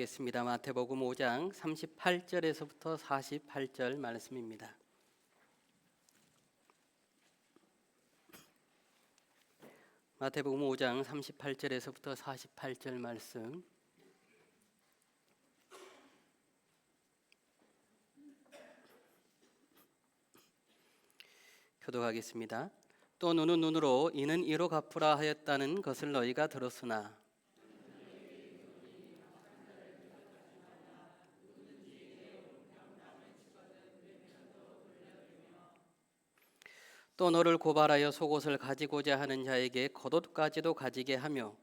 교독하겠습니다. 마태복음 5장 38절에서부터 48절 말씀입니다. 마태복음 5장 38절에서부터 48절 말씀. 교독하겠습니다. 또 눈은 눈으로 이는 이로 갚으라 하였다는 것을 너희가 들었으나 또 너를 고발하여 속옷을 가지고자 하는 자에게 겉옷까지도 가지게 하며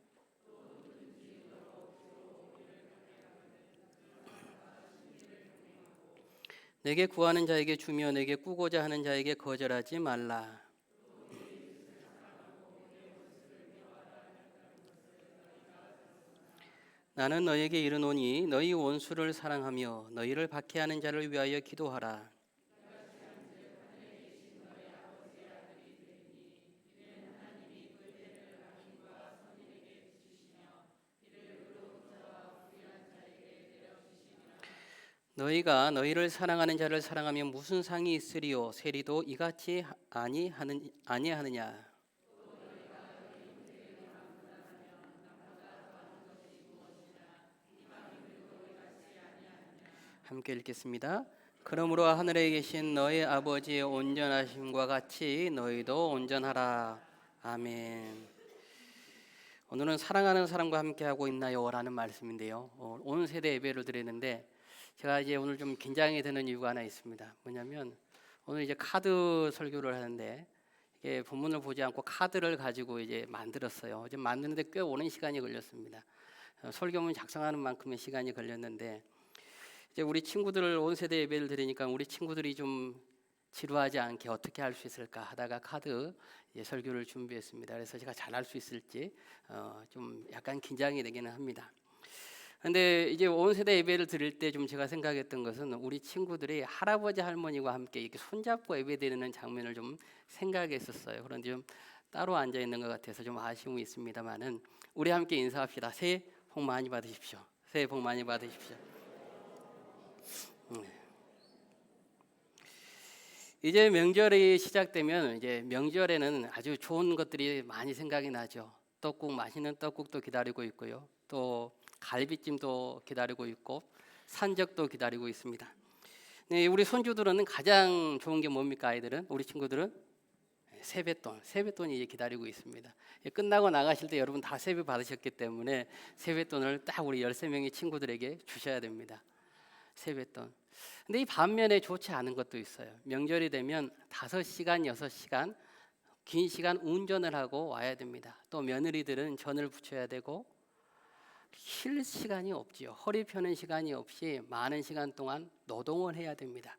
내게 구하는 자에게 주며 내게 꾸고자 하는 자에게 거절하지 말라. 나는 너에게 이르노니 너희 원수를 사랑하며 너희를 박해하는 자를 위하여 기도하라. 너희가 너희를 사랑하는 자를 사랑하면 무슨 상이 있으리요? 세리도 이같이 아니하느냐? 함께 읽겠습니다. 그러므로 하늘에 계신 너희 아버지의 온전하심과 같이 너희도 온전하라. 아멘. 오늘은 사랑하는 사람과 함께 하고 있나요? 라는 말씀인데요. 온 세대 예배를 드리는데 제가 이제 오늘 좀 긴장이 되는 이유가 하나 있습니다. 뭐냐면 오늘 이제 카드 설교를 하는데 이게 본문을 보지 않고 카드를 가지고 이제 만들었어요. 이제 만드는데 꽤 오랜 시간이 걸렸습니다. 설교문 작성하는 만큼의 시간이 걸렸는데 이제 우리 친구들 온 세대 예배를 드리니까 우리 친구들이 좀 지루하지 않게 어떻게 할 수 있을까 하다가 카드 설교를 준비했습니다. 그래서 제가 잘할 수 있을지 좀 약간 긴장이 되기는 합니다. 근데 이제 온 세대 예배를 드릴 때 좀 제가 생각했던 것은 우리 친구들이 할아버지 할머니와 함께 이렇게 손잡고 예배드리는 장면을 좀 생각했었어요. 그런데 좀 따로 앉아 있는 것 같아서 좀 아쉬움이 있습니다만은 우리 함께 인사합시다. 새해 복 많이 받으십시오. 새해 복 많이 받으십시오. 이제 명절이 시작되면 이제 명절에는 아주 좋은 것들이 많이 생각이 나죠. 떡국, 맛있는 떡국도 기다리고 있고요. 또 갈비찜도 기다리고 있고 산적도 기다리고 있습니다. 네, 우리 손주들은 가장 좋은 게 뭡니까? 아이들은, 우리 친구들은 세뱃돈이 이제 기다리고 있습니다. 끝나고 나가실 때 여러분 다 세배 받으셨기 때문에 세뱃돈을 딱 우리 13명의 친구들에게 주셔야 됩니다. 세뱃돈. 근데 이 반면에 좋지 않은 것도 있어요. 명절이 되면 5시간, 6시간 긴 시간 운전을 하고 와야 됩니다. 또 며느리들은 전을 부쳐야 되고 쉴 시간이 없지요. 허리 펴는 시간이 없이 많은 시간 동안 노동을 해야 됩니다.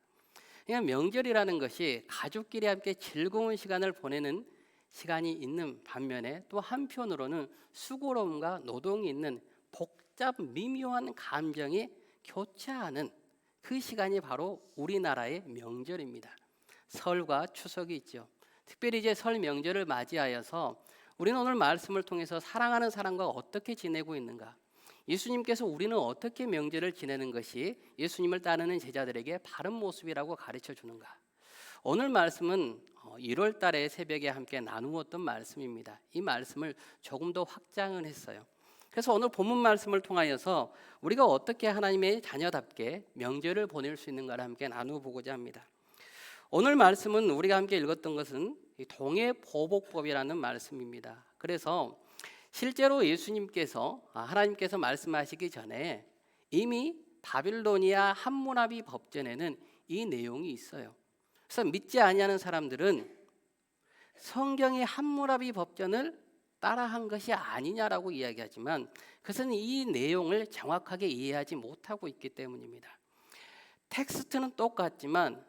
그러니까 명절이라는 것이 가족끼리 함께 즐거운 시간을 보내는 시간이 있는 반면에 또 한편으로는 수고로움과 노동이 있는 복잡 미묘한 감정이 교차하는 그 시간이 바로 우리나라의 명절입니다. 설과 추석이 있죠. 특별히 이제 설 명절을 맞이하여서 우리는 오늘 말씀을 통해서 사랑하는 사람과 어떻게 지내고 있는가, 예수님께서 우리는 어떻게 명절을 지내는 것이 예수님을 따르는 제자들에게 바른 모습이라고 가르쳐 주는가. 오늘 말씀은 1월 달에 새벽에 함께 나누었던 말씀입니다. 이 말씀을 조금 더 확장을 했어요. 그래서 오늘 본문 말씀을 통하여서 우리가 어떻게 하나님의 자녀답게 명절을 보낼 수 있는가를 함께 나누어보고자 합니다. 오늘 말씀은 우리가 함께 읽었던 것은 동해보복법이라는 말씀입니다. 그래서 실제로 예수님께서 하나님께서 말씀하시기 전에 이미 바빌로니아 함무라비 법전에는 이 내용이 있어요. 그래서 믿지 아니하는 사람들은 성경의 함무라비 법전을 따라한 것이 아니냐라고 이야기하지만 그것은 이 내용을 정확하게 이해하지 못하고 있기 때문입니다. 텍스트는 똑같지만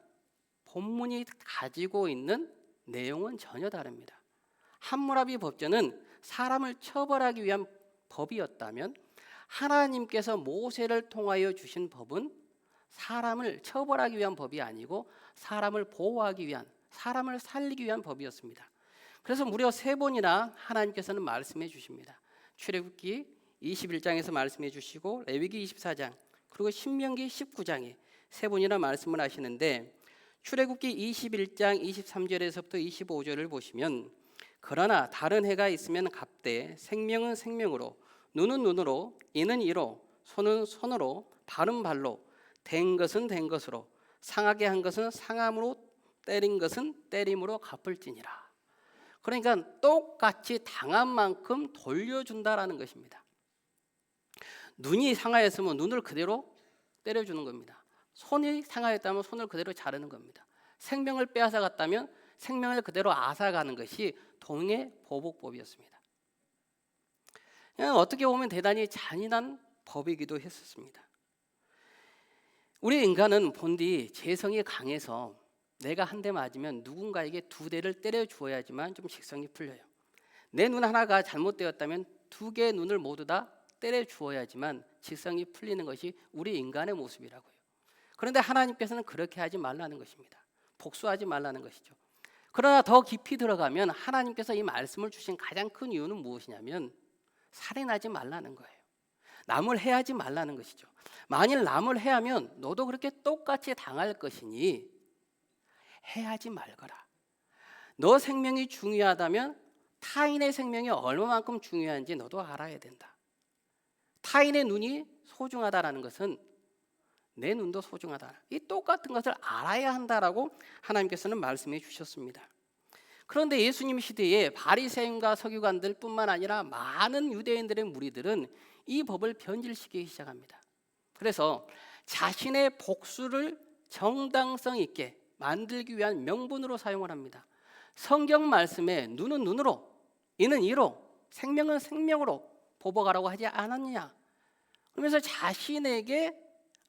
본문이 가지고 있는 내용은 전혀 다릅니다. 함무라비 법전은 사람을 처벌하기 위한 법이었다면 하나님께서 모세를 통하여 주신 법은 사람을 처벌하기 위한 법이 아니고 사람을 보호하기 위한, 사람을 살리기 위한 법이었습니다. 그래서 무려 3번이나 하나님께서는 말씀해 주십니다. 출애굽기 21장에서 말씀해 주시고 레위기 24장 그리고 신명기 19장에 세 번이나 말씀을 하시는데 출애굽기 21장 23절에서부터 25절을 보시면 그러나 다른 해가 있으면 갑되 생명은 생명으로 눈은 눈으로 이는 이로 손은 손으로 발은 발로 된 것은 된 것으로 상하게 한 것은 상함으로 때린 것은 때림으로 갚을지니라. 그러니까 똑같이 당한 만큼 돌려준다라는 것입니다. 눈이 상하였으면 눈을 그대로 때려주는 겁니다. 손이 상하였다면 손을 그대로 자르는 겁니다. 생명을 빼앗아갔다면 생명을 그대로 앗아가는 것이 동해 보복법이었습니다. 어떻게 보면 대단히 잔인한 법이기도 했었습니다. 우리 인간은 본디 재성이 강해서 내가 한 대 맞으면 누군가에게 두 대를 때려 주어야지만 좀 식성이 풀려요. 내 눈 하나가 잘못되었다면 두 개의 눈을 모두 다 때려 주어야지만 직성이 풀리는 것이 우리 인간의 모습이라고요. 그런데 하나님께서는 그렇게 하지 말라는 것입니다. 복수하지 말라는 것이죠. 그러나 더 깊이 들어가면 하나님께서 이 말씀을 주신 가장 큰 이유는 무엇이냐면 살인하지 말라는 거예요. 남을 해하지 말라는 것이죠. 만일 남을 해하면 너도 그렇게 똑같이 당할 것이니 해하지 말거라. 너 생명이 중요하다면 타인의 생명이 얼마만큼 중요한지 너도 알아야 된다. 타인의 눈이 소중하다라는 것은 내 눈도 소중하다. 이 똑같은 것을 알아야 한다라고 하나님께서는 말씀해 주셨습니다. 그런데 예수님 시대에 바리새인과 서기관들 뿐만 아니라 많은 유대인들의 무리들은 이 법을 변질시키기 시작합니다. 그래서 자신의 복수를 정당성 있게 만들기 위한 명분으로 사용을 합니다. 성경 말씀에 눈은 눈으로 이는 이로 생명은 생명으로 보복하라고 하지 않았느냐. 그러면서 자신에게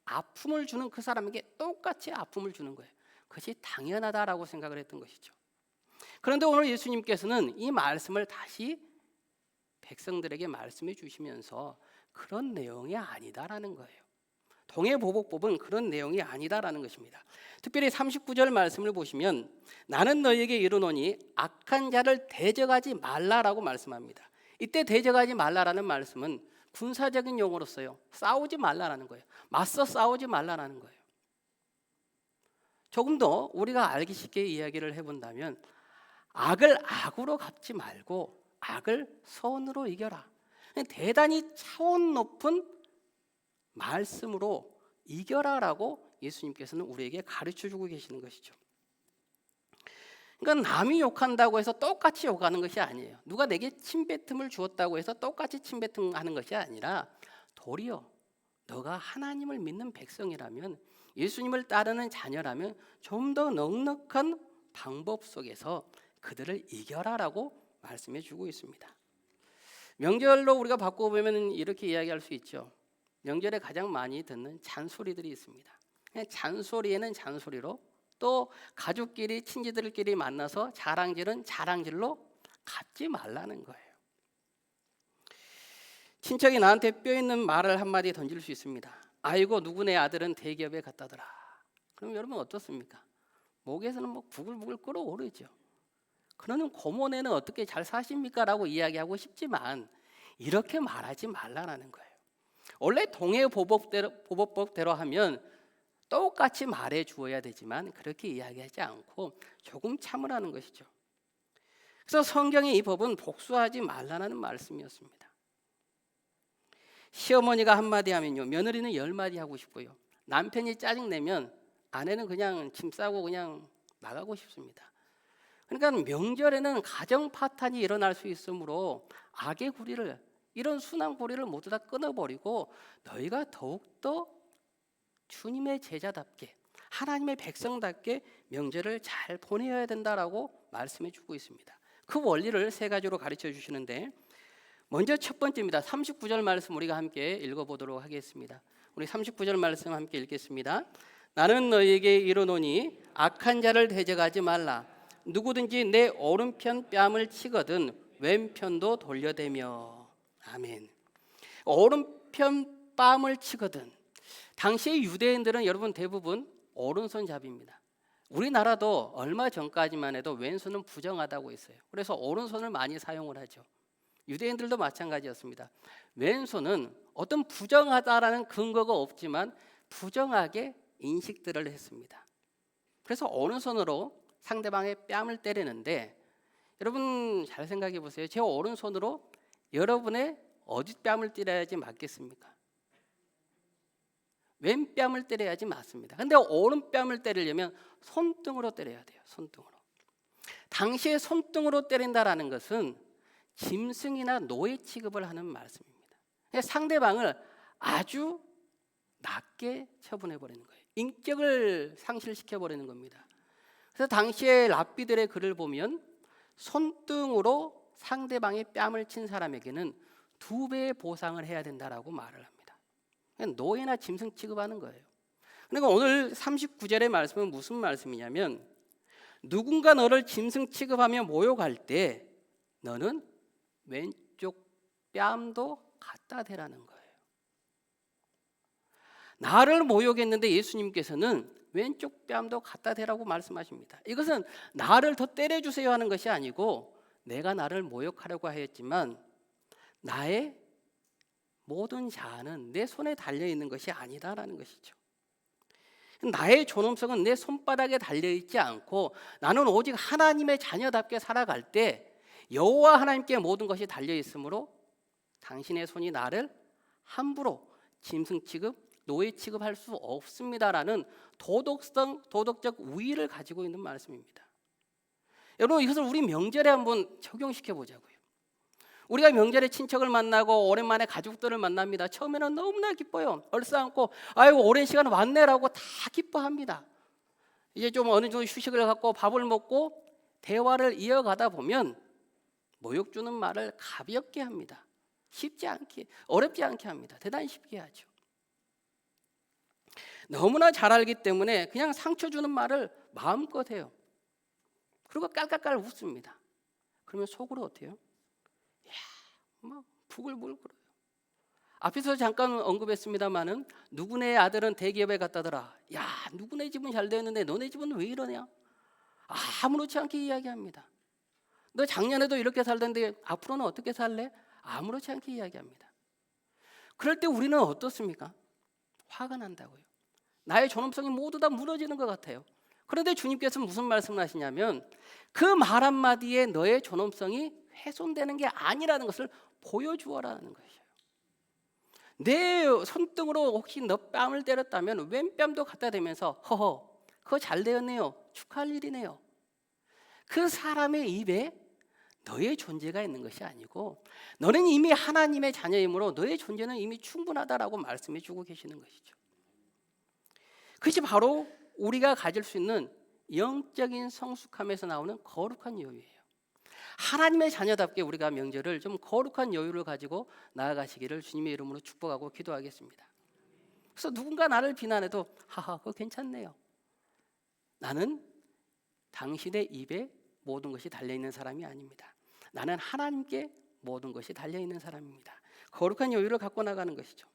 아픔을 주는 그 사람에게 똑같이 아픔을 주는 거예요. 그것이 당연하다라고 생각을 했던 것이죠. 그런데 오늘 예수님께서는 이 말씀을 다시 백성들에게 말씀해 주시면서 그런 내용이 아니다라는 거예요. 동해보복법은 그런 내용이 아니다라는 것입니다. 특별히 39절 말씀을 보시면 나는 너희에게 이르노니 악한 자를 대적하지 말라라고 말씀합니다. 이때 대적하지 말라라는 말씀은 군사적인 용어로 써요. 싸우지 말라라는 거예요. 맞서 싸우지 말라라는 거예요. 조금 더 우리가 알기 쉽게 이야기를 해본다면 악을 악으로 갚지 말고 악을 선으로 이겨라. 대단히 차원 높은 말씀으로 이겨라라고 예수님께서는 우리에게 가르쳐주고 계시는 것이죠. 그러니까 남이 욕한다고 해서 똑같이 욕하는 것이 아니에요. 누가 내게 침뱉음을 주었다고 해서 똑같이 침뱉음하는 것이 아니라 도리어 너가 하나님을 믿는 백성이라면 예수님을 따르는 자녀라면 좀 더 넉넉한 방법 속에서 그들을 이겨라라고 말씀해 주고 있습니다. 명절로 우리가 바꿔보면 이렇게 이야기할 수 있죠. 명절에 가장 많이 듣는 잔소리들이 있습니다. 잔소리에는 잔소리로 또 가족끼리 친지들끼리 만나서 자랑질은 자랑질로 갚지 말라는 거예요. 친척이 나한테 뼈 있는 말을 한마디 던질 수 있습니다. 아이고 누구네 아들은 대기업에 갔다더라. 그럼 여러분 어떻습니까? 목에서는 뭐 부글부글 끓어오르죠. 그러는 고모네는 어떻게 잘 사십니까? 라고 이야기하고 싶지만 이렇게 말하지 말라는 거예요. 원래 동해보복법대로 하면 똑같이 말해 주어야 되지만 그렇게 이야기하지 않고 조금 참으라는 것이죠. 그래서 성경의 이 법은 복수하지 말라는 말씀이었습니다. 시어머니가 한마디 하면요 며느리는 10마디 하고 싶고요. 남편이 짜증내면 아내는 그냥 짐 싸고 그냥 나가고 싶습니다. 그러니까 명절에는 가정 파탄이 일어날 수 있으므로 악의 고리를 이런 순환 고리를 모두 다 끊어버리고 너희가 더욱더 주님의 제자답게 하나님의 백성답게 명절을 잘 보내야 된다라고 말씀해 주고 있습니다. 그 원리를 세 가지로 가르쳐 주시는데 먼저 첫 번째입니다. 39절 말씀 우리가 함께 읽어보도록 하겠습니다. 우리 39절 말씀 함께 읽겠습니다. 나는 너희에게 이르노니 악한 자를 대적하지 말라. 누구든지 내 오른편 뺨을 치거든 왼편도 돌려대며. 아멘. 오른편 뺨을 치거든. 당시의 유대인들은 여러분 대부분 오른손잡이입니다. 우리나라도 얼마 전까지만 해도 왼손은 부정하다고 했어요. 그래서 오른손을 많이 사용을 하죠. 유대인들도 마찬가지였습니다. 왼손은 어떤 부정하다라는 근거가 없지만 부정하게 인식들을 했습니다. 그래서 오른손으로 상대방의 뺨을 때리는데, 여러분 잘 생각해 보세요. 제 오른손으로 여러분의 어디 뺨을 때려야지 맞겠습니까? 왼뺨을 때려야지 맞습니다. 근데 오른뺨을 때리려면 손등으로 때려야 돼요. 손등으로. 당시에 손등으로 때린다라는 것은 짐승이나 노예 취급을 하는 말씀입니다. 상대방을 아주 낮게 처분해 버리는 거예요. 인격을 상실시켜 버리는 겁니다. 그래서 당시에 랍비들의 글을 보면 손등으로 상대방의 뺨을 친 사람에게는 2배의 보상을 해야 된다라고 말을 합니다. 노예나 짐승 취급하는 거예요. 그러니까 오늘 39절의 말씀은 무슨 말씀이냐면, 누군가 너를 짐승 취급하며 모욕할 때 너는 왼쪽 뺨도 갖다 대라는 거예요. 나를 모욕했는데 예수님께서는 왼쪽 뺨도 갖다 대라고 말씀하십니다. 이것은 나를 더 때려주세요 하는 것이 아니고, 내가 나를 모욕하려고 하였지만 나의 모든 자아는 내 손에 달려있는 것이 아니다라는 것이죠. 나의 존엄성은 내 손바닥에 달려있지 않고, 나는 오직 하나님의 자녀답게 살아갈 때 여호와 하나님께 모든 것이 달려있으므로 당신의 손이 나를 함부로 짐승 취급, 노예 취급할 수 없습니다라는 도덕적 우위를 가지고 있는 말씀입니다. 여러분, 이것을 우리 명절에 한번 적용시켜 보자고요. 우리가 명절에 친척을 만나고 오랜만에 가족들을 만납니다. 처음에는 너무나 기뻐요. 얼싸안고 아이고 오랜 시간 왔네라고 다 기뻐합니다. 이제 좀 어느 정도 휴식을 갖고 밥을 먹고 대화를 이어가다 보면 모욕 주는 말을 가볍게 합니다. 쉽지 않게, 어렵지 않게 합니다. 대단히 쉽게 하죠. 너무나 잘 알기 때문에 그냥 상처 주는 말을 마음껏 해요. 그리고 깔깔깔 웃습니다. 그러면 속으로 어때요? 막 부글부글. 앞에서 잠깐 언급했습니다마는 누구네 아들은 대기업에 갔다더라. 야, 누구네 집은 잘 되었는데 너네 집은 왜 이러냐? 아무렇지 않게 이야기합니다. 너 작년에도 이렇게 살던데 앞으로는 어떻게 살래? 아무렇지 않게 이야기합니다. 그럴 때 우리는 어떻습니까? 화가 난다고요. 나의 존엄성이 모두 다 무너지는 것 같아요. 그런데 주님께서 무슨 말씀을 하시냐면, 그 말 한마디에 너의 존엄성이 훼손되는 게 아니라는 것을 보여주어라는 것이에요. 내 손등으로 혹시 너 뺨을 때렸다면 왼뺨도 갖다 대면서 허허, 그거 잘 되었네요, 축하할 일이네요. 그 사람의 입에 너의 존재가 있는 것이 아니고, 너는 이미 하나님의 자녀이므로 너의 존재는 이미 충분하다라고 말씀해 주고 계시는 것이죠. 그것이 바로 우리가 가질 수 있는 영적인 성숙함에서 나오는 거룩한 여유예요. 하나님의 자녀답게 우리가 명절을 좀 거룩한 여유를 가지고 나아가시기를 주님의 이름으로 축복하고 기도하겠습니다. 그래서 누군가 나를 비난해도 하하, 그거 괜찮네요. 나는 당신의 입에 모든 것이 달려있는 사람이 아닙니다. 나는 하나님께 모든 것이 달려있는 사람입니다. 거룩한 여유를 갖고 나가는 것이죠.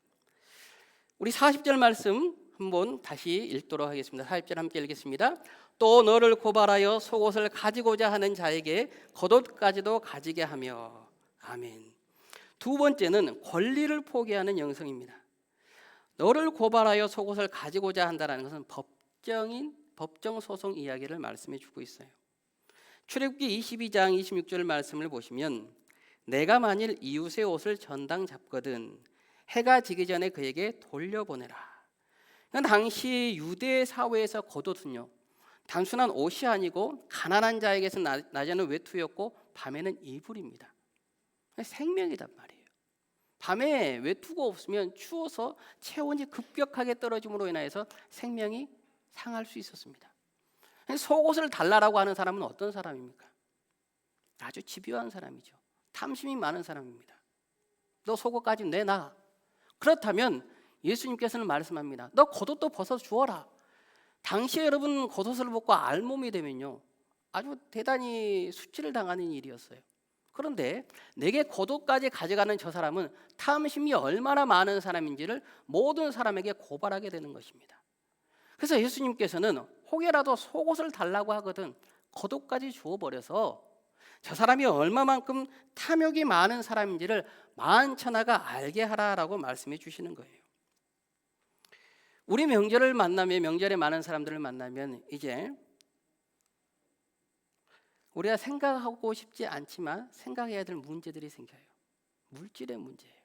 우리 40절 말씀 한번 다시 읽도록 하겠습니다. 40절 함께 읽겠습니다. 또 너를 고발하여 속옷을 가지고자 하는 자에게 겉옷까지도 가지게 하며. 아멘. 두 번째는 권리를 포기하는 영성입니다. 너를 고발하여 속옷을 가지고자 한다는 것은 법정 소송 이야기를 말씀해 주고 있어요. 출애굽기 22장 26절 말씀을 보시면, 내가 만일 이웃의 옷을 전당 잡거든 해가 지기 전에 그에게 돌려보내라. 당시 유대 사회에서 겉옷은요, 단순한 옷이 아니고 가난한 자에게서 낮에는 외투였고 밤에는 이불입니다. 생명이단 말이에요. 밤에 외투가 없으면 추워서 체온이 급격하게 떨어짐으로 인해서 생명이 상할 수 있었습니다. 속옷을 달라라고 하는 사람은 어떤 사람입니까? 아주 집요한 사람이죠. 탐심이 많은 사람입니다. 너 속옷까지 내놔. 그렇다면 예수님께서는 말씀합니다. 너 겉옷도 벗어 주어라. 당시에 여러분 겉옷을 벗고 알몸이 되면요, 아주 대단히 수치를 당하는 일이었어요. 그런데 내게 겉옷까지 가져가는 저 사람은 탐심이 얼마나 많은 사람인지를 모든 사람에게 고발하게 되는 것입니다. 그래서 예수님께서는 혹여라도 속옷을 달라고 하거든 겉옷까지 주어버려서 저 사람이 얼마만큼 탐욕이 많은 사람인지를 만천하가 알게 하라라고 말씀해 주시는 거예요. 우리 명절을 만나면, 명절에 많은 사람들을 만나면 이제 우리가 생각하고 싶지 않지만 생각해야 될 문제들이 생겨요. 물질의 문제예요.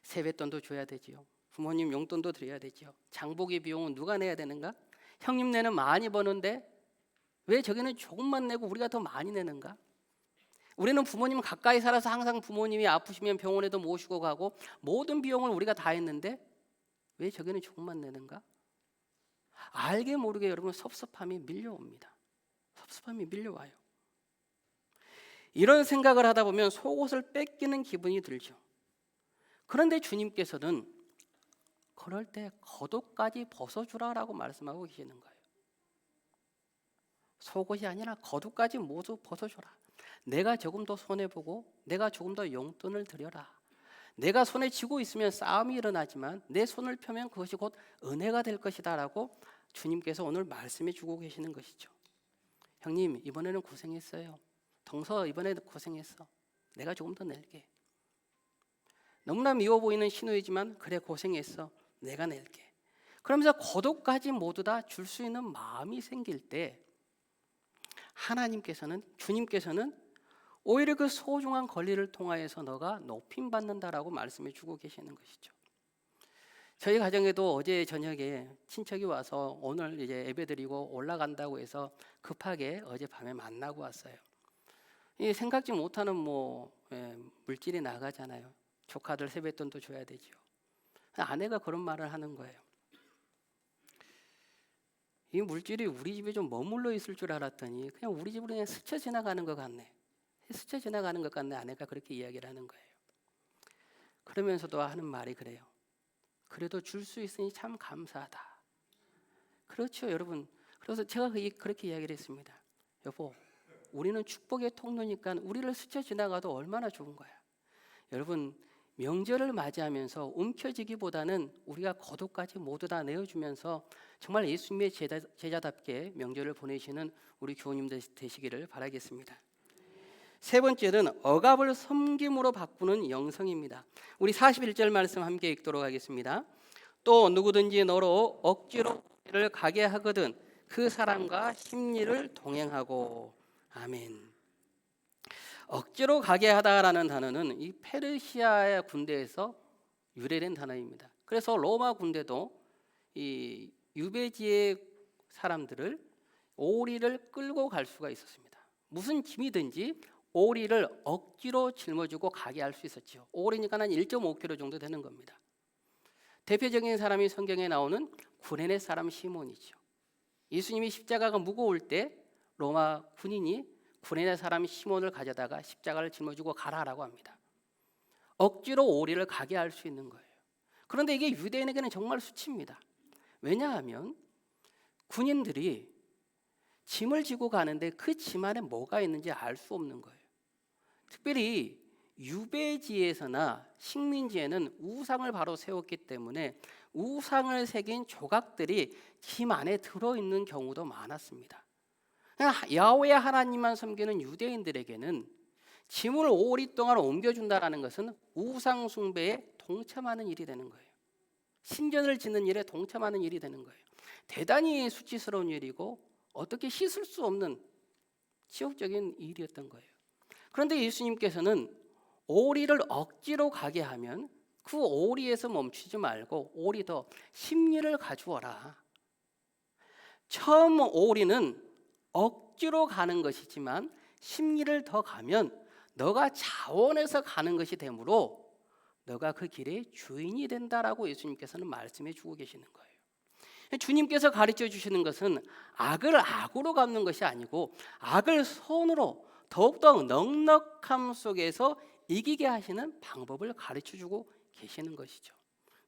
세뱃돈도 줘야 되지요. 부모님 용돈도 드려야 되지요. 장보기 비용은 누가 내야 되는가? 형님네는 많이 버는데 왜 저기는 조금만 내고 우리가 더 많이 내는가? 우리는 부모님 가까이 살아서 항상 부모님이 아프시면 병원에도 모시고 가고 모든 비용을 우리가 다 했는데 왜 저기는 조금만 내는가? 알게 모르게 여러분 섭섭함이 밀려옵니다. 섭섭함이 밀려와요. 이런 생각을 하다 보면 속옷을 뺏기는 기분이 들죠. 그런데 주님께서는 그럴 때 겉옷까지 벗어주라라고 말씀하고 계시는 거예요. 속옷이 아니라 겉옷까지 모두 벗어줘라. 내가 조금 더 손해보고 내가 조금 더 용돈을 드려라. 내가 손에 쥐고 있으면 싸움이 일어나지만 내 손을 펴면 그것이 곧 은혜가 될 것이다 라고 주님께서 오늘 말씀해 주고 계시는 것이죠. 형님 이번에는 고생했어요. 동서 이번에 고생했어. 내가 조금 더 낼게. 너무나 미워 보이는 신우이지만 그래 고생했어. 내가 낼게. 그러면서 겉옷까지 모두 다 줄 수 있는 마음이 생길 때 하나님께서는, 주님께서는 오히려 그 소중한 권리를 통하여서 너가 높임받는다라고 말씀해 주고 계시는 것이죠. 저희 가정에도 어제 저녁에 친척이 와서 오늘 이제 예배드리고 올라간다고 해서 급하게 어젯밤에 만나고 왔어요. 이 생각지 못하는 물질이 나가잖아요. 조카들 세뱃돈도 줘야 되죠. 아내가 그런 말을 하는 거예요. 이 물질이 우리 집에 좀 머물러 있을 줄 알았더니 그냥 우리 집으로 그냥 스쳐 지나가는 것 같네. 스쳐 지나가는 것 같네. 아내가 그렇게 이야기를 하는 거예요. 그러면서도 하는 말이 그래요. 그래도 줄 수 있으니 참 감사하다. 그렇죠, 여러분. 그래서 제가 그렇게 이야기를 했습니다. 여보, 우리는 축복의 통로니까 우리를 스쳐 지나가도 얼마나 좋은 거야. 여러분, 명절을 맞이하면서 움켜쥐기보다는 우리가 겉옷까지 모두 다 내어주면서 정말 예수님의 제자답게 명절을 보내시는 우리 교우님들 되시기를 바라겠습니다. 세 번째는 억압을 섬김으로 바꾸는 영성입니다. 우리 41절 말씀 함께 읽도록 하겠습니다. 또 누구든지 너로 억지로 를 가게 하거든 그 사람과 심리를 동행하고. 아멘. 억지로 가게 하다라는 단어는 이 페르시아의 군대에서 유래된 단어입니다. 그래서 로마 군대도 이 유배지의 사람들을 오리를 끌고 갈 수가 있었습니다. 무슨 짐이든지 오리를 억지로 짊어지고 가게 할 수 있었죠. 오리니까 한 1.5kg 정도 되는 겁니다. 대표적인 사람이 성경에 나오는 구레네 사람 시몬이죠. 예수님이 십자가가 무거울 때 로마 군인이 구레네 사람 시몬을 가져다가 십자가를 짊어지고 가라라고 합니다. 억지로 오리를 가게 할 수 있는 거예요. 그런데 이게 유대인에게는 정말 수치입니다. 왜냐하면 군인들이 짐을 지고 가는데 그 짐 안에 뭐가 있는지 알 수 없는 거예요. 특별히 유배지에서나 식민지에는 우상을 바로 세웠기 때문에 우상을 새긴 조각들이 짐 안에 들어있는 경우도 많았습니다. 야훼 하나님만 섬기는 유대인들에게는 짐을 오랫동안 옮겨준다는 것은 우상 숭배에 동참하는 일이 되는 거예요. 신전을 짓는 일에 동참하는 일이 되는 거예요. 대단히 수치스러운 일이고 어떻게 씻을 수 없는 치욕적인 일이었던 거예요. 그런데 예수님께서는 오리를 억지로 가게 하면 그 오리에서 멈추지 말고 오리 더 심리를 가져와라. 처음 오리는 억지로 가는 것이지만 심리를 더 가면 너가 자원해서 가는 것이 되므로 너가 그 길의 주인이 된다라고 예수님께서는 말씀해 주고 계시는 거예요. 주님께서 가르쳐 주시는 것은 악을 악으로 갚는 것이 아니고 악을 선으로 더욱더 넉넉함 속에서 이기게 하시는 방법을 가르쳐 주고 계시는 것이죠.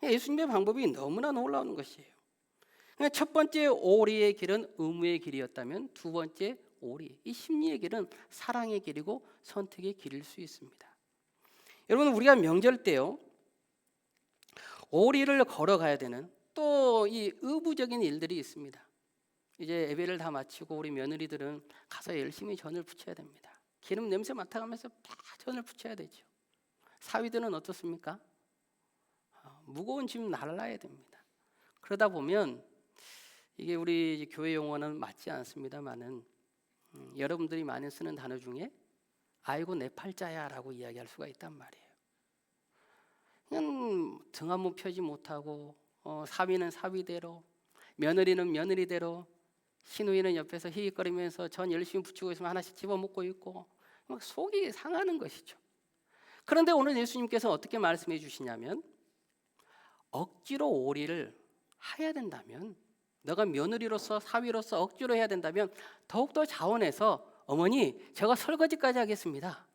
예수님의 방법이 너무나 놀라운 것이에요. 첫 번째 오리의 길은 의무의 길이었다면 두 번째 오리, 이 심리의 길은 사랑의 길이고 선택의 길일 수 있습니다. 여러분, 우리가 명절 때요 오리를 걸어가야 되는 또 이 의무적인 일들이 있습니다. 이제 예배를 다 마치고 우리 며느리들은 가서 열심히 전을 부쳐야 됩니다. 기름 냄새 맡아가면서 다 전을 부쳐야 되죠. 사위들은 어떻습니까? 무거운 짐 날라야 됩니다. 그러다 보면 이게 우리 교회 용어는 맞지 않습니다만은 여러분들이 많이 쓰는 단어 중에 아이고 내 팔자야 라고 이야기할 수가 있단 말이에요. 그냥 등 한번 펴지 못하고 사위는 사위대로, 며느리는 며느리대로, 시누이는 옆에서 히익거리면서 전 열심히 붙이고 있으면 하나씩 집어먹고 있고 막 속이 상하는 것이죠. 그런데 오늘 예수님께서 어떻게 말씀해 주시냐면 억지로 오리를 해야 된다면, 너가 며느리로서 사위로서 억지로 해야 된다면 더욱더 자원해서 어머니 제가 설거지까지 하겠습니다.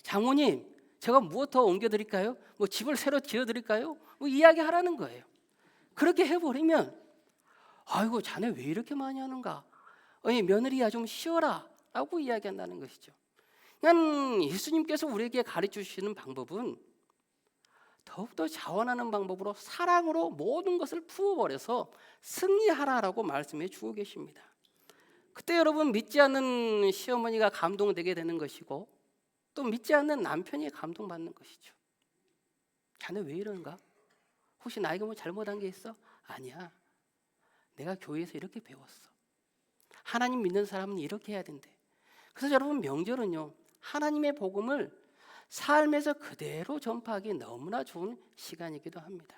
장모님 제가 무엇 더 옮겨드릴까요? 뭐 집을 새로 지어드릴까요? 뭐 이야기하라는 거예요. 그렇게 해버리면 아이고 자네 왜 이렇게 많이 하는가? 며느리야 좀 쉬어라 라고 이야기한다는 것이죠. 그냥 예수님께서 우리에게 가르쳐 주시는 방법은 더욱더 자원하는 방법으로 사랑으로 모든 것을 부어버려서 승리하라라고 말씀해 주고 계십니다. 그때 여러분 믿지 않는 시어머니가 감동되게 되는 것이고 또 믿지 않는 남편이 감동받는 것이죠. 자네 왜 이러는가? 혹시 나에게 뭐 잘못한 게 있어? 아니야. 내가 교회에서 이렇게 배웠어. 하나님 믿는 사람은 이렇게 해야 된대. 그래서 여러분 명절은요 하나님의 복음을 삶에서 그대로 전파하기 너무나 좋은 시간이기도 합니다.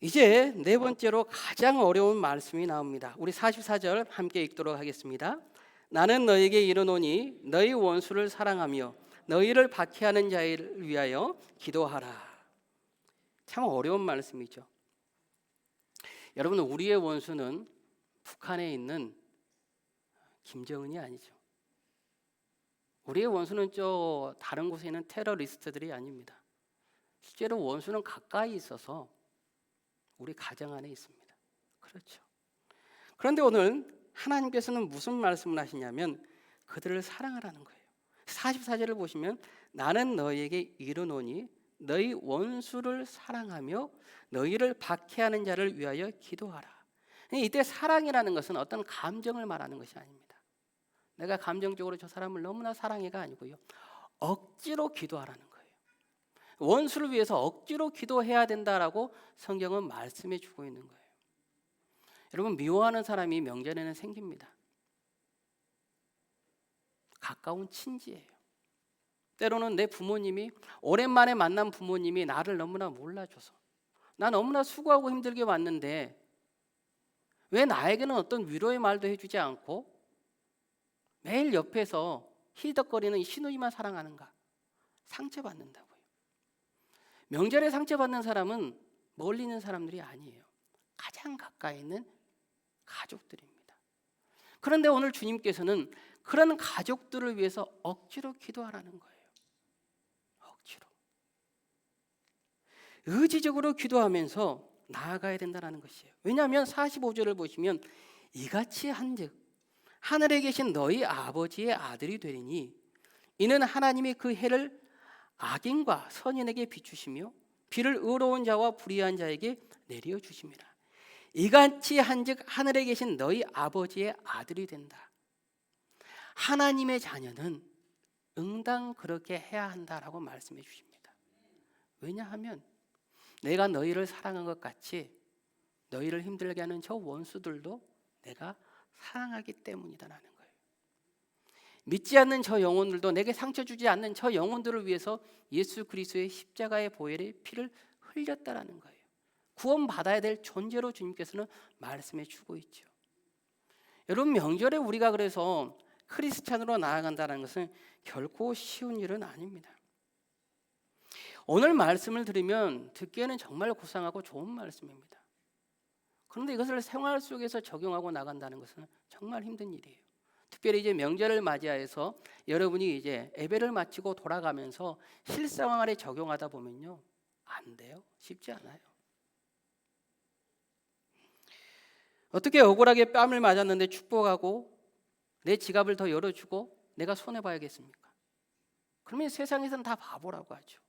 이제 네 번째로 가장 어려운 말씀이 나옵니다. 우리 44절 함께 읽도록 하겠습니다. 나는 너에게 이르노니 너희 원수를 사랑하며 너희를 박해하는 자를 위하여 기도하라. 참 어려운 말씀이죠. 여러분 우리의 원수는 북한에 있는 김정은이 아니죠. 우리의 원수는 다른 곳에 있는 테러리스트들이 아닙니다. 실제로 원수는 가까이 있어서 우리 가정 안에 있습니다. 그렇죠. 그런데 오늘 하나님께서는 무슨 말씀을 하시냐면 그들을 사랑하라는 거예요. 44절을 보시면 나는 너희에게 이르노니 너희 원수를 사랑하며 너희를 박해하는 자를 위하여 기도하라. 이때 사랑이라는 것은 어떤 감정을 말하는 것이 아닙니다. 내가 감정적으로 저 사람을 너무나 사랑해가 아니고요. 억지로 기도하라는 거예요. 원수를 위해서 억지로 기도해야 된다라고 성경은 말씀해 주고 있는 거예요. 여러분 미워하는 사람이 명절에는 생깁니다. 가까운 친지예요. 때로는 내 부모님이 오랜만에 만난 부모님이 나를 너무나 몰라줘서 나 너무나 수고하고 힘들게 왔는데 왜 나에게는 어떤 위로의 말도 해주지 않고 매일 옆에서 희덕거리는 시누이만 사랑하는가? 상처받는다고요. 명절에 상처받는 사람은 멀리 있는 사람들이 아니에요. 가장 가까이 있는 가족들입니다. 그런데 오늘 주님께서는 그런 가족들을 위해서 억지로 기도하라는 거예요. 억지로. 의지적으로 기도하면서 나아가야 된다는 것이에요. 왜냐하면 45절을 보시면 이같이 한즉 하늘에 계신 너희 아버지의 아들이 되리니 이는 하나님이 그 해를 악인과 선인에게 비추시며 비를 의로운 자와 불의한 자에게 내려 주심이라. 이같이 한즉 하늘에 계신 너희 아버지의 아들이 된다. 하나님의 자녀는 응당 그렇게 해야 한다라고 말씀해 주십니다. 왜냐하면 내가 너희를 사랑한 것 같이 너희를 힘들게 하는 저 원수들도 내가 사랑하기 때문이다라는 거예요. 믿지 않는 저 영혼들도, 내게 상처 주지 않는 저 영혼들을 위해서 예수 그리스도의 십자가의 보혈의 피를 흘렸다라는 거예요. 구원받아야 될 존재로 주님께서는 말씀해 주고 있죠. 여러분 명절에 우리가 그래서 크리스찬으로 나아간다는 것은 결코 쉬운 일은 아닙니다. 오늘 말씀을 들으면 듣기에는 정말 고상하고 좋은 말씀입니다. 그런데 이것을 생활 속에서 적용하고 나간다는 것은 정말 힘든 일이에요. 특별히 이제 명절을 맞이해서 여러분이 이제 예배를 마치고 돌아가면서 실생활에 적용하다 보면요, 안 돼요. 쉽지 않아요. 어떻게 억울하게 뺨을 맞았는데 축복하고 내 지갑을 더 열어주고 내가 손해봐야겠습니까? 그러면 세상에서는 다 바보라고 하죠.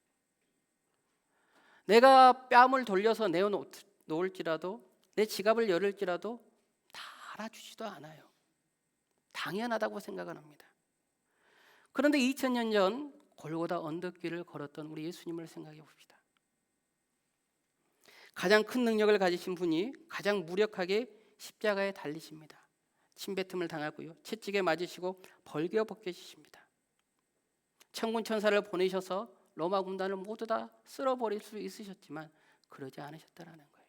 내가 뺨을 돌려서 놓을지라도 내 지갑을 열을지라도 다 알아주지도 않아요. 당연하다고 생각을 합니다. 그런데 2000년 전 골고다 언덕길을 걸었던 우리 예수님을 생각해 봅시다. 가장 큰 능력을 가지신 분이 가장 무력하게 십자가에 달리십니다. 침뱉음을 당하고요, 채찍에 맞으시고 벌겨 벗겨지십니다. 천군 천사를 보내셔서 로마 군단을 모두 다 쓸어버릴 수 있으셨지만 그러지 않으셨다라는 거예요.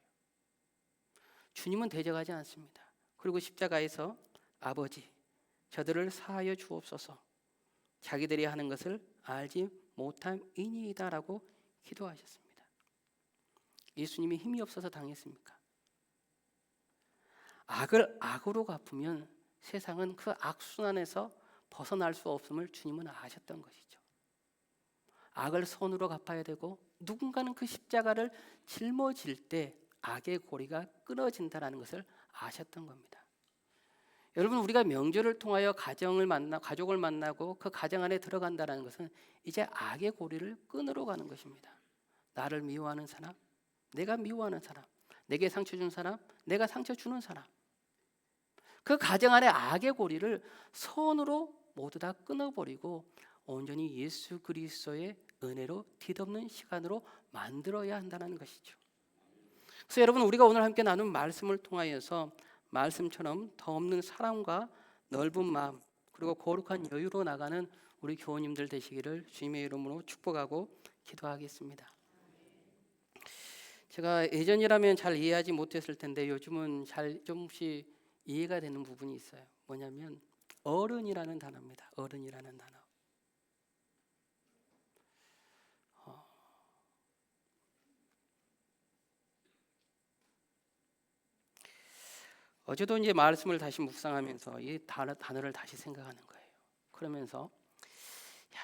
주님은 대적하지 않습니다. 그리고 십자가에서 아버지, 저들을 사하여 주옵소서, 자기들이 하는 것을 알지 못함이니이다라고 기도하셨습니다. 예수님이 힘이 없어서 당했습니까? 악을 악으로 갚으면 세상은 그 악순환에서 벗어날 수 없음을 주님은 아셨던 것이죠. 악을 선으로 갚아야 되고 누군가는 그 십자가를 짊어질 때 악의 고리가 끊어진다는 것을 아셨던 겁니다. 여러분, 우리가 명절을 통하여 가족을 만나고 그 가정 안에 들어간다는 것은 이제 악의 고리를 끊으러 가는 것입니다. 나를 미워하는 사람, 내가 미워하는 사람, 내게 상처 준 사람, 내가 상처 주는 사람, 그 가정 안에 악의 고리를 선으로 모두 다 끊어버리고 온전히 예수 그리스도의 은혜로 뒤덮는 시간으로 만들어야 한다는 것이죠. 그래서 여러분, 우리가 오늘 함께 나눈 말씀을 통하여서 말씀처럼 더 없는 사랑과 넓은 마음 그리고 거룩한 여유로 나가는 우리 교우님들 되시기를 주님의 이름으로 축복하고 기도하겠습니다. 제가 예전이라면 잘 이해하지 못했을 텐데 요즘은 잘 조금씩 이해가 되는 부분이 있어요. 뭐냐면 어른이라는 단어입니다. 어른이라는 단어. 어제도 이제 말씀을 다시 묵상하면서 이 단어를 다시 생각하는 거예요. 그러면서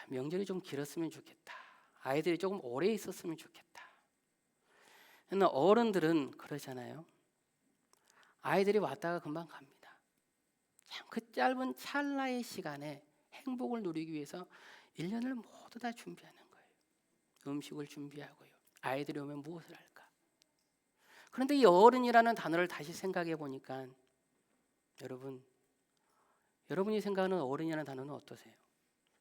명절이 좀 길었으면 좋겠다. 아이들이 조금 오래 있었으면 좋겠다. 근데 어른들은 그러잖아요. 아이들이 왔다가 금방 갑니다. 참 그 짧은 찰나의 시간에 행복을 누리기 위해서 1년을 모두 다 준비하는 거예요. 음식을 준비하고요. 아이들이 오면 무엇을 할까? 그런데 이 어른이라는 단어를 다시 생각해 보니까 여러분이 생각하는 어른이라는 단어는 어떠세요?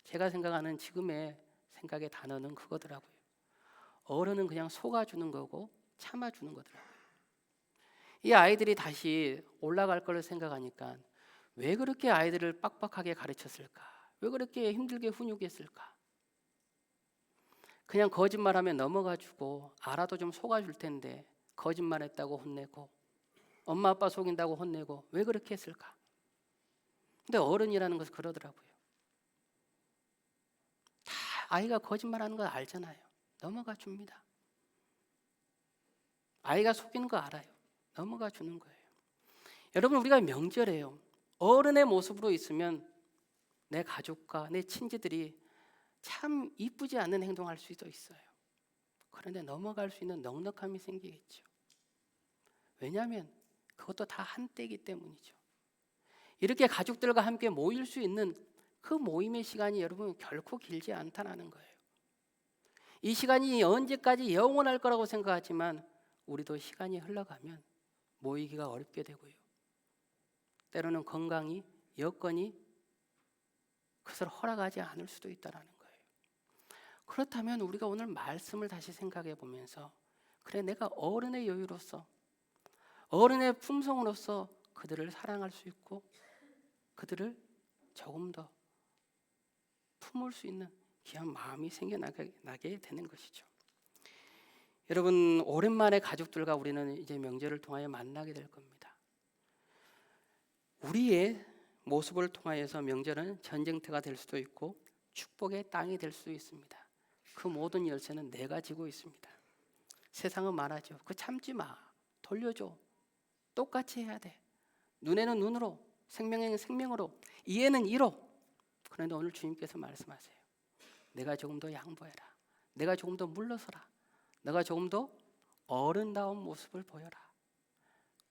제가 생각하는 지금의 생각의 단어는 그거더라고요. 어른은 그냥 속아주는 거고 참아주는 거더라고요. 이 아이들이 다시 올라갈 걸 생각하니까 왜 그렇게 아이들을 빡빡하게 가르쳤을까? 왜 그렇게 힘들게 훈육했을까? 그냥 거짓말하면 넘어가주고 알아도 좀 속아줄 텐데 거짓말했다고 혼내고 엄마 아빠 속인다고 혼내고 왜 그렇게 했을까? 근데 어른이라는 것은 그러더라고요. 다 아이가 거짓말하는 거 알잖아요. 넘어가 줍니다. 아이가 속이는 거 알아요. 넘어가 주는 거예요. 여러분, 우리가 명절에요, 어른의 모습으로 있으면 내 가족과 내 친지들이 참 이쁘지 않은 행동할 수도 있어요. 그런데 넘어갈 수 있는 넉넉함이 생기겠죠. 왜냐하면 그것도 다 한때이기 때문이죠. 이렇게 가족들과 함께 모일 수 있는 그 모임의 시간이 여러분 결코 길지 않다는 거예요. 이 시간이 언제까지 영원할 거라고 생각하지만 우리도 시간이 흘러가면 모이기가 어렵게 되고요. 때로는 건강이, 여건이 그것을 허락하지 않을 수도 있다는 거예요. 그렇다면 우리가 오늘 말씀을 다시 생각해 보면서 그래, 내가 어른의 여유로서 어른의 품성으로서 그들을 사랑할 수 있고 그들을 조금 더 품을 수 있는 귀한 마음이 생겨나게 되는 것이죠. 여러분, 오랜만에 가족들과 우리는 이제 명절을 통하여 만나게 될 겁니다. 우리의 모습을 통하여서 명절은 전쟁터가 될 수도 있고 축복의 땅이 될 수도 있습니다. 그 모든 열쇠는 내가 지고 있습니다. 세상은 말하죠. 그거 참지 마. 돌려줘. 똑같이 해야 돼. 눈에는 눈으로, 생명에는 생명으로, 이에는 이로. 그런데 오늘 주님께서 말씀하세요. 내가 조금 더 양보해라. 내가 조금 더 물러서라. 내가 조금 더 어른다운 모습을 보여라.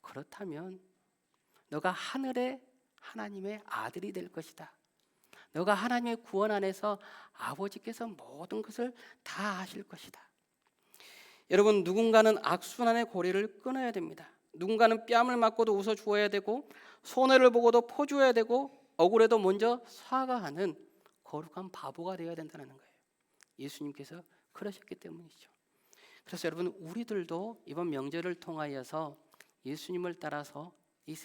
그렇다면 너가 하늘의 하나님의 아들이 될 것이다. 너가 하나님의 구원 안에서 아버지께서 모든 것을 다 하실 것이다. 여러분, 누군가는 악순환의 고리를 끊어야 됩니다. 누군가는 뺨을 맞고도 웃어 주어야 되고, 손해를 보고도 포주어야 되고, 억울해도 먼저 사과하는 거룩한 바보가 되어야 된다는 거예요. 예수님께서 그러셨기 때문이죠. 그래서 여러분, 우리들도 이번 명절을 통하여서 예수님을 따라서 이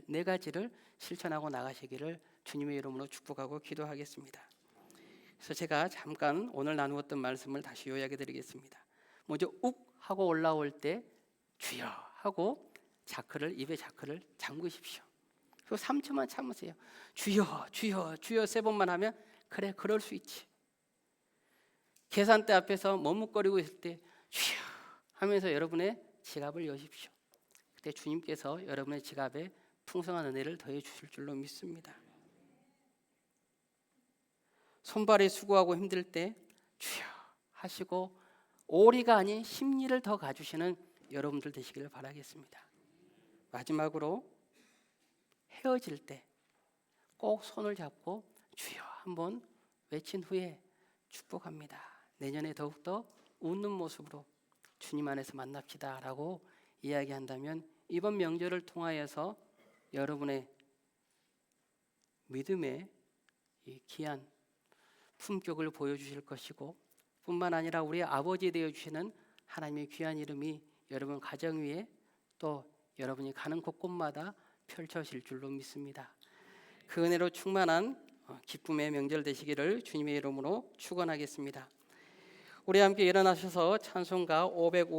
네 가지를 실천하고 나가시기를 주님의 이름으로 축복하고 기도하겠습니다. 그래서 제가 잠깐 오늘 나누었던 말씀을 다시 요약해 드리겠습니다. 먼저 욱 하고 올라올 때 주여 하고 입에 자크를 잠그십시오. 그리고 3초만 참으세요. 주여 주여 주여 3번만 하면 그래, 그럴 수 있지. 계산대 앞에서 머뭇거리고 있을 때 주여 하면서 여러분의 지갑을 여십시오. 그때 주님께서 여러분의 지갑에 풍성한 은혜를 더해 주실 줄로 믿습니다. 손발이 수고하고 힘들 때 주여 하시고 오리가 아닌 심리를 더 가주시는 여러분들 되시기를 바라겠습니다. 마지막으로 헤어질 때 꼭 손을 잡고 주여 한번 외친 후에 축복합니다. 내년에 더욱더 웃는 모습으로 주님 안에서 만납시다 라고 이야기한다면 이번 명절을 통하여서 여러분의 믿음의 이 귀한 품격을 보여주실 것이고, 뿐만 아니라 우리 아버지 되어주시는 하나님의 귀한 이름이 여러분 가정 위에 또 여러분이 가는 곳곳마다 펼쳐질 줄로 믿습니다. 그 은혜로 충만한 기쁨의 명절 되시기를 주님의 이름으로 축원하겠습니다. 우리 함께 일어나셔서 찬송가 550